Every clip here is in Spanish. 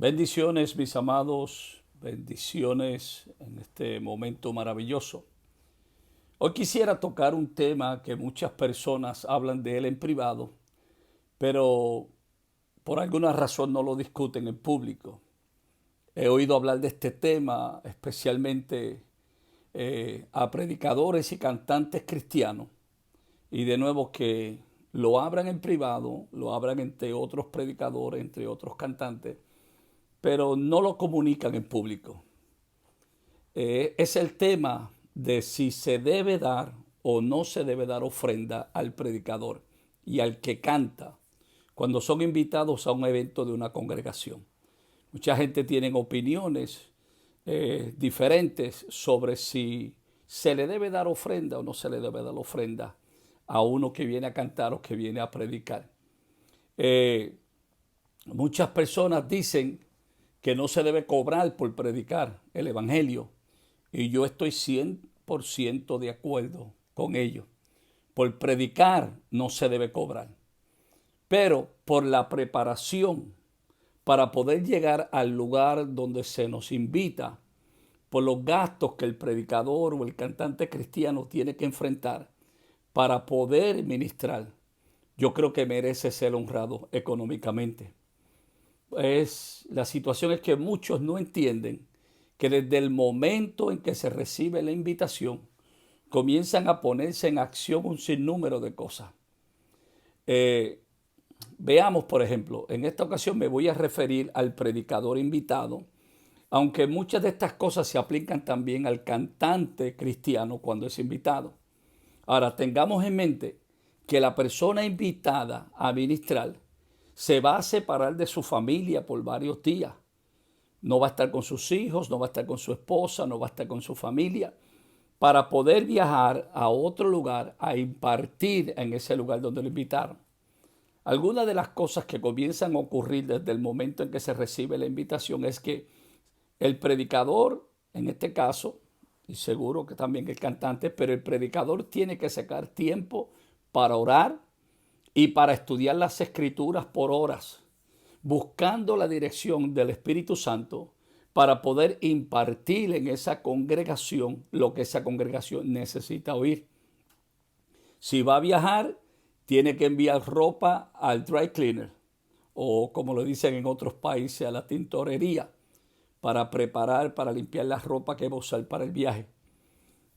Bendiciones, mis amados, bendiciones en este momento maravilloso. Hoy quisiera tocar un tema que muchas personas hablan de él en privado, pero por alguna razón no lo discuten en público. He oído hablar de este tema especialmente a predicadores y cantantes cristianos, y de nuevo que lo abran en privado, lo abran entre otros predicadores, entre otros cantantes, pero no lo comunican en público. Es el tema de si se debe dar o no se debe dar ofrenda al predicador y al que canta cuando son invitados a un evento de una congregación. Mucha gente tiene opiniones diferentes sobre si se le debe dar ofrenda o no se le debe dar ofrenda a uno que viene a cantar o que viene a predicar. Eh, Muchas personas dicen que no se debe cobrar por predicar el Evangelio. Y yo estoy 100% de acuerdo con ello. Por predicar no se debe cobrar. Pero por la preparación para poder llegar al lugar donde se nos invita, por los gastos que el predicador o el cantante cristiano tiene que enfrentar para poder ministrar, yo creo que merece ser honrado económicamente. La situación es que muchos no entienden que desde el momento en que se recibe la invitación, comienzan a ponerse en acción un sinnúmero de cosas. Eh, Veamos, por ejemplo, en esta ocasión me voy a referir al predicador invitado, aunque muchas de estas cosas se aplican también al cantante cristiano cuando es invitado. Ahora, tengamos en mente que la persona invitada a ministrar se va a separar de su familia por varios días. No va a estar con sus hijos, no va a estar con su esposa, no va a estar con su familia, para poder viajar a otro lugar a impartir en ese lugar donde lo invitaron. Algunas de las cosas que comienzan a ocurrir desde el momento en que se recibe la invitación es que el predicador, en este caso, y seguro que también el cantante, pero el predicador tiene que sacar tiempo para orar y para estudiar las escrituras por horas, buscando la dirección del Espíritu Santo para poder impartir en esa congregación lo que esa congregación necesita oír. Si va a viajar, tiene que enviar ropa al dry cleaner o, como lo dicen en otros países, a la tintorería para preparar, para limpiar la ropa que va a usar para el viaje.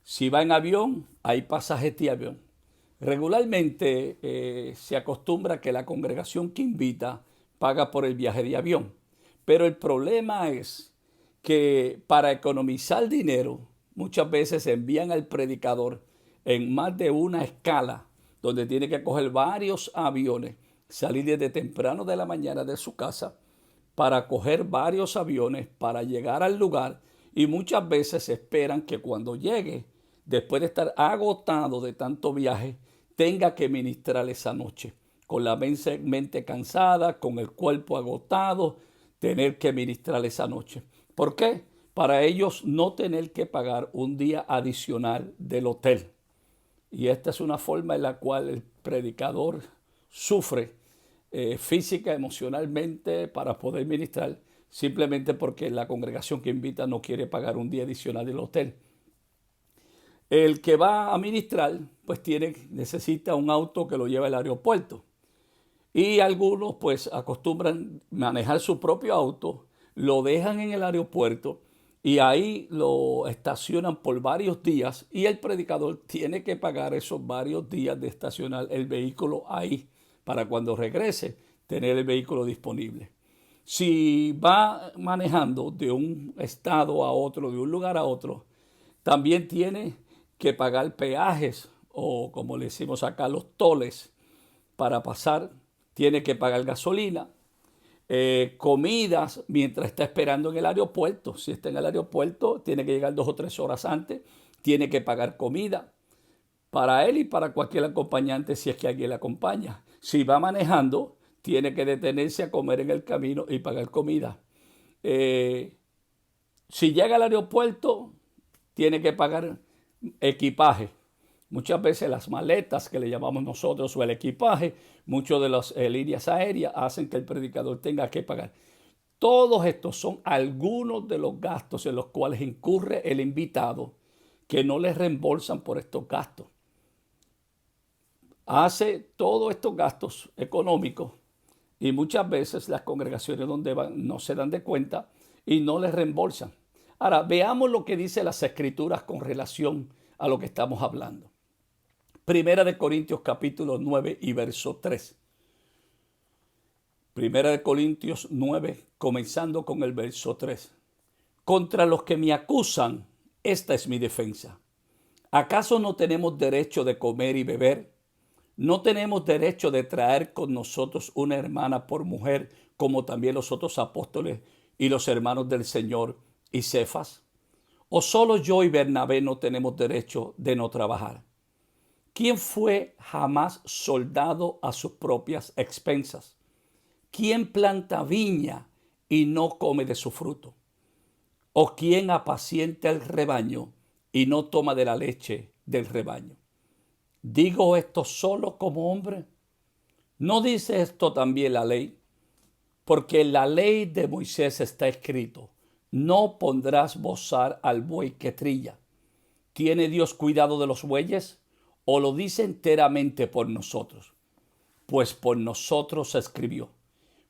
Si va en avión, hay pasajes de avión. Regularmente se acostumbra que la congregación que invita paga por el viaje de avión. Pero el problema es que para economizar dinero, muchas veces envían al predicador en más de una escala, donde tiene que coger varios aviones, salir desde temprano de la mañana de su casa para coger varios aviones para llegar al lugar, y muchas veces esperan que cuando llegue, después de estar agotado de tanto viaje, tenga que ministrar esa noche, con la mente cansada, con el cuerpo agotado, tener que ministrar esa noche. ¿Por qué? Para ellos no tener que pagar un día adicional del hotel. Y esta es una forma en la cual el predicador sufre física, emocionalmente para poder ministrar, simplemente porque la congregación que invita no quiere pagar un día adicional del hotel. El que va a ministrar, pues necesita un auto que lo lleve al aeropuerto. Y algunos pues acostumbran manejar su propio auto, lo dejan en el aeropuerto y ahí lo estacionan por varios días, y el predicador tiene que pagar esos varios días de estacionar el vehículo ahí para cuando regrese tener el vehículo disponible. Si va manejando de un estado a otro, de un lugar a otro, también tiene que pagar peajes, o como le decimos acá, los toles para pasar. Tiene que pagar gasolina, comidas mientras está esperando en el aeropuerto. Si está en el aeropuerto, tiene que llegar 2 o 3 horas antes. Tiene que pagar comida para él y para cualquier acompañante si es que alguien le acompaña. Si va manejando, tiene que detenerse a comer en el camino y pagar comida. Eh, si llega al aeropuerto, tiene que pagar equipaje. Muchas veces las maletas que le llamamos nosotros o el equipaje, muchas de las líneas aéreas hacen que el predicador tenga que pagar. Todos estos son algunos de los gastos en los cuales incurre el invitado que no le reembolsan por estos gastos. Hace todos estos gastos económicos y muchas veces las congregaciones donde van no se dan de cuenta y no les reembolsan. Ahora, veamos lo que dice las Escrituras con relación a lo que estamos hablando. Primera de Corintios capítulo 9 y verso 3. Primera de Corintios 9, comenzando con el verso 3. Contra los que me acusan, esta es mi defensa. ¿Acaso no tenemos derecho de comer y beber? ¿No tenemos derecho de traer con nosotros una hermana por mujer, como también los otros apóstoles y los hermanos del Señor y Cefas? ¿O solo yo y Bernabé no tenemos derecho de no trabajar? ¿Quién fue jamás soldado a sus propias expensas? ¿Quién planta viña y no come de su fruto? ¿O quién apacienta el rebaño y no toma de la leche del rebaño? ¿Digo esto solo como hombre? ¿No dice esto también la ley? Porque en la ley de Moisés está escrito: no pondrás bozar al buey que trilla. ¿Tiene Dios cuidado de los bueyes? ¿O lo dice enteramente por nosotros? Pues por nosotros se escribió.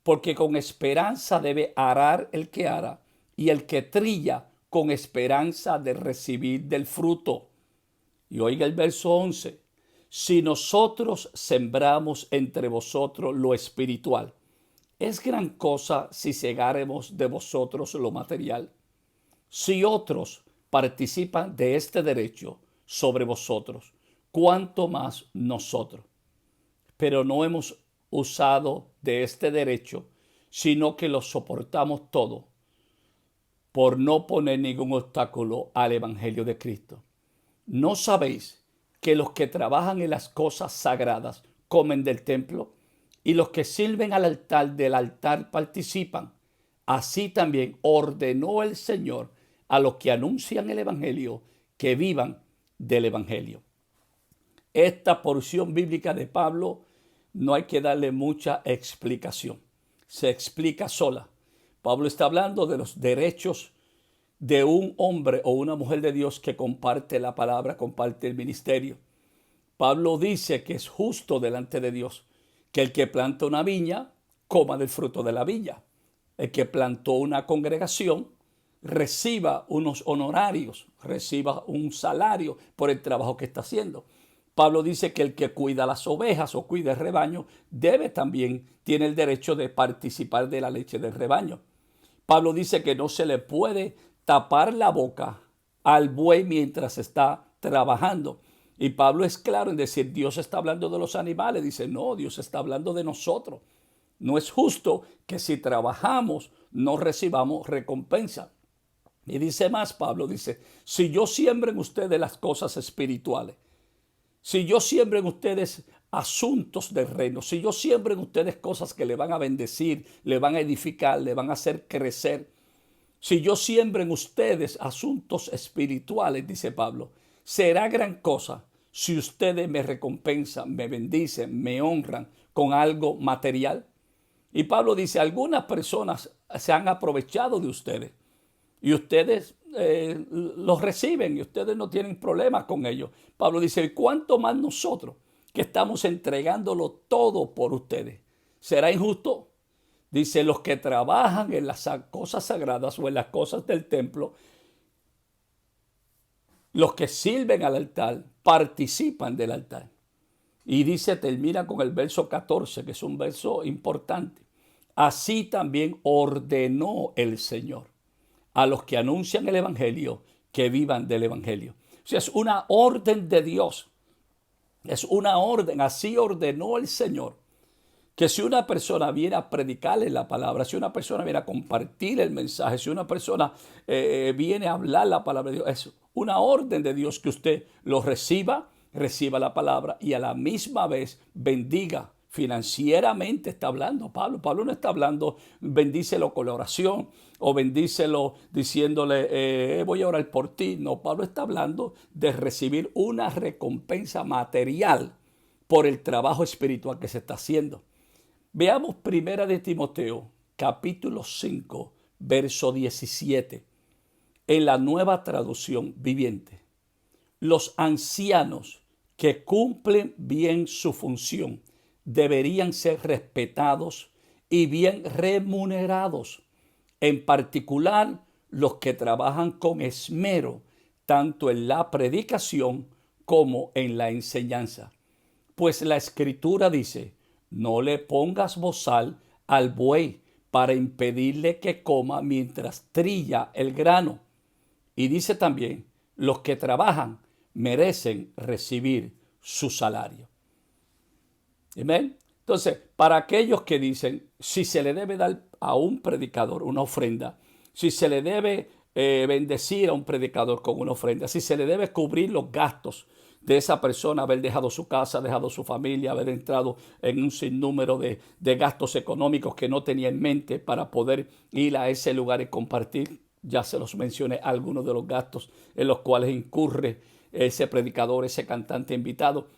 Porque con esperanza debe arar el que ara, y el que trilla con esperanza de recibir del fruto. Y oiga el verso 11. Si nosotros sembramos entre vosotros lo espiritual, ¿es gran cosa si segáremos de vosotros lo material? Si otros participan de este derecho sobre vosotros, ¿cuánto más nosotros? Pero no hemos usado de este derecho, sino que lo soportamos todo, por no poner ningún obstáculo al evangelio de Cristo. ¿No sabéis que los que trabajan en las cosas sagradas comen del templo, y los que sirven al altar del altar participan? Así también ordenó el Señor a los que anuncian el evangelio que vivan del evangelio. Esta porción bíblica de Pablo no hay que darle mucha explicación. Se explica sola. Pablo está hablando de los derechos de un hombre o una mujer de Dios que comparte la palabra, comparte el ministerio. Pablo dice que es justo delante de Dios que el que planta una viña coma del fruto de la viña. El que plantó una congregación reciba unos honorarios, reciba un salario por el trabajo que está haciendo. Pablo dice que el que cuida las ovejas o cuida el rebaño tiene el derecho de participar de la leche del rebaño. Pablo dice que no se le puede tapar la boca al buey mientras está trabajando. Y Pablo es claro en decir: Dios está hablando de los animales. Dice: no, Dios está hablando de nosotros. No es justo que si trabajamos no recibamos recompensa. Y dice más Pablo, dice: si yo siembro en ustedes las cosas espirituales, si yo siembro en ustedes asuntos del reino, si yo siembro en ustedes cosas que le van a bendecir, le van a edificar, le van a hacer crecer, si yo siembro en ustedes asuntos espirituales, dice Pablo, será gran cosa si ustedes me recompensan, me bendicen, me honran con algo material. Y Pablo dice: algunas personas se han aprovechado de ustedes y ustedes los reciben y ustedes no tienen problemas con ellos. Pablo dice: ¿cuánto más nosotros que estamos entregándolo todo por ustedes? ¿Será injusto? Dice: los que trabajan en las cosas sagradas o en las cosas del templo, los que sirven al altar, participan del altar. Y dice, termina con el verso 14, que es un verso importante. Así también ordenó el Señor a los que anuncian el evangelio que vivan del evangelio. O sea, es una orden de Dios. Es una orden. Así ordenó el Señor que si una persona viene a predicarle la palabra, si una persona viene a compartir el mensaje, si una persona viene a hablar la palabra de Dios, es una orden de Dios que usted lo reciba la palabra y a la misma vez bendiga. Financieramente está hablando Pablo. Pablo no está hablando bendícelo con la oración o bendícelo diciéndole voy a orar por ti. No, Pablo está hablando de recibir una recompensa material por el trabajo espiritual que se está haciendo. Veamos primera de Timoteo, capítulo 5, verso 17, en la Nueva Traducción Viviente. Los ancianos que cumplen bien su función deberían ser respetados y bien remunerados, en particular los que trabajan con esmero tanto en la predicación como en la enseñanza. Pues la Escritura dice: no le pongas bozal al buey para impedirle que coma mientras trilla el grano. Y dice también: los que trabajan merecen recibir su salario. Amén. Entonces, para aquellos que dicen si se le debe dar a un predicador una ofrenda, si se le debe bendecir a un predicador con una ofrenda, si se le debe cubrir los gastos de esa persona, haber dejado su casa, dejado su familia, haber entrado en un sinnúmero de gastos económicos que no tenía en mente para poder ir a ese lugar y compartir. Ya se los mencioné algunos de los gastos en los cuales incurre ese predicador, ese cantante invitado.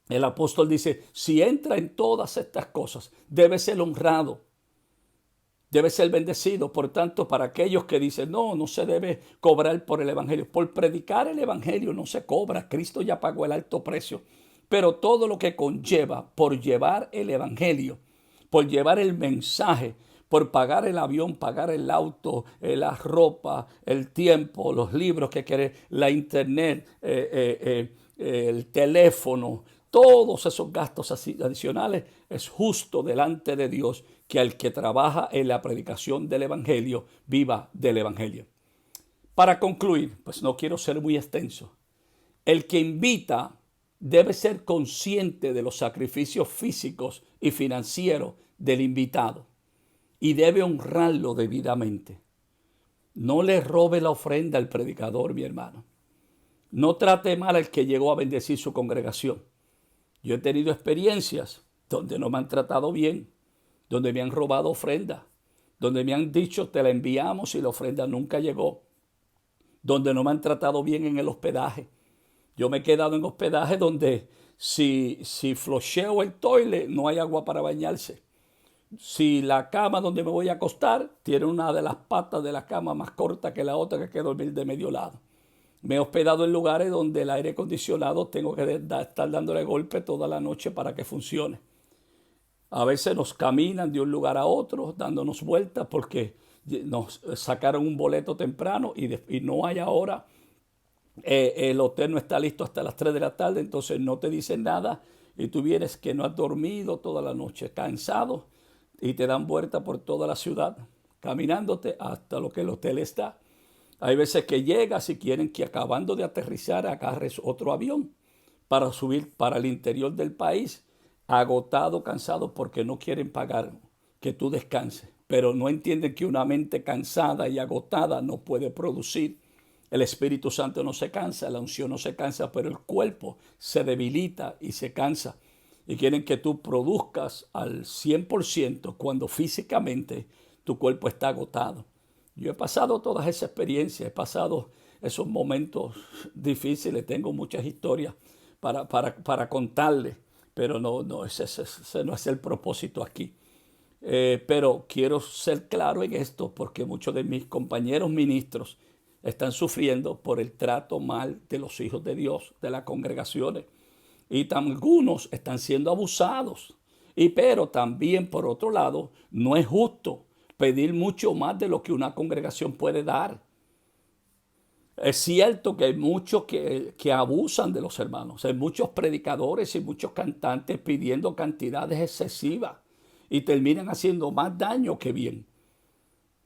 El apóstol dice: si entra en todas estas cosas, debe ser honrado, debe ser bendecido. Por tanto, para aquellos que dicen: no se debe cobrar por el evangelio, por predicar el evangelio no se cobra, Cristo ya pagó el alto precio. Pero todo lo que conlleva por llevar el evangelio, por llevar el mensaje, por pagar el avión, pagar el auto, la ropa, el tiempo, los libros que quiere, la internet, el teléfono, todos esos gastos adicionales, es justo delante de Dios que el que trabaja en la predicación del evangelio viva del evangelio. Para concluir, pues no quiero ser muy extenso, el que invita debe ser consciente de los sacrificios físicos y financieros del invitado y debe honrarlo debidamente. No le robe la ofrenda al predicador, mi hermano. No trate mal al que llegó a bendecir su congregación. Yo he tenido experiencias donde no me han tratado bien, donde me han robado ofrenda, donde me han dicho: te la enviamos y la ofrenda nunca llegó, donde no me han tratado bien en el hospedaje. Yo me he quedado en hospedaje donde si flosheo el toilet no hay agua para bañarse. Si la cama donde me voy a acostar tiene una de las patas de la cama más corta que la otra, que hay que dormir de medio lado. Me he hospedado en lugares donde el aire acondicionado tengo que estar dándole golpe toda la noche para que funcione. A veces nos caminan de un lugar a otro dándonos vueltas porque nos sacaron un boleto temprano y no hay ahora. El hotel no está listo hasta las 3 de la tarde, entonces no te dicen nada y tú vienes que no has dormido toda la noche, cansado, y te dan vuelta por toda la ciudad, caminándote hasta lo que el hotel está. Hay veces que llegas y quieren que acabando de aterrizar agarres otro avión para subir para el interior del país, agotado, cansado, porque no quieren pagar que tú descanses. Pero no entienden que una mente cansada y agotada no puede producir. El Espíritu Santo no se cansa, la unción no se cansa, pero el cuerpo se debilita y se cansa. Y quieren que tú produzcas al 100% cuando físicamente tu cuerpo está agotado. Yo he pasado todas esas experiencias, he pasado esos momentos difíciles, tengo muchas historias para contarles, pero ese no es el propósito aquí. Pero quiero ser claro en esto porque muchos de mis compañeros ministros están sufriendo por el trato mal de los hijos de Dios, de las congregaciones. Y algunos están siendo abusados. Pero también, por otro lado, no es justo pedir mucho más de lo que una congregación puede dar. Es cierto que hay muchos que abusan de los hermanos. Hay muchos predicadores y muchos cantantes pidiendo cantidades excesivas y terminan haciendo más daño que bien.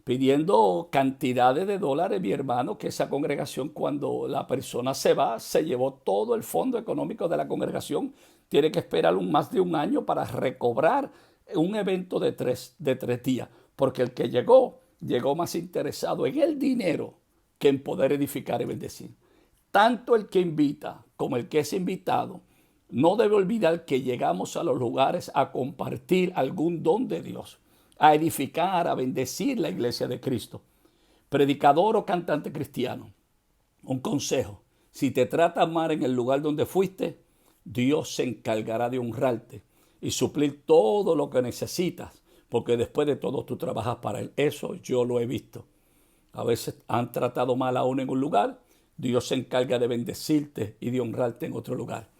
Pidiendo cantidades de dólares, mi hermano, que esa congregación, cuando la persona se va, se llevó todo el fondo económico de la congregación. Tiene que esperar más de un año para recobrar un evento de tres días. Porque el que llegó más interesado en el dinero que en poder edificar y bendecir. Tanto el que invita como el que es invitado no debe olvidar que llegamos a los lugares a compartir algún don de Dios, a edificar, a bendecir la iglesia de Cristo. Predicador o cantante cristiano, un consejo: si te tratan mal en el lugar donde fuiste, Dios se encargará de honrarte y suplir todo lo que necesitas, porque después de todo tú trabajas para Él. Eso yo lo he visto. A veces han tratado mal a uno en un lugar, Dios se encarga de bendecirte y de honrarte en otro lugar.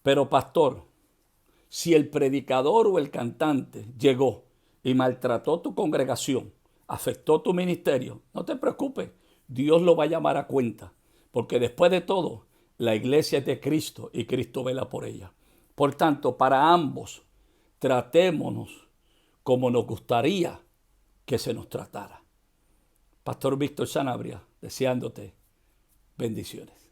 Pero pastor, si el predicador o el cantante llegó y maltrató tu congregación, afectó tu ministerio, no te preocupes, Dios lo va a llamar a cuenta, porque después de todo, la iglesia es de Cristo y Cristo vela por ella. Por tanto, para ambos, tratémonos como nos gustaría que se nos tratara. Pastor Víctor Sanabria, deseándote bendiciones.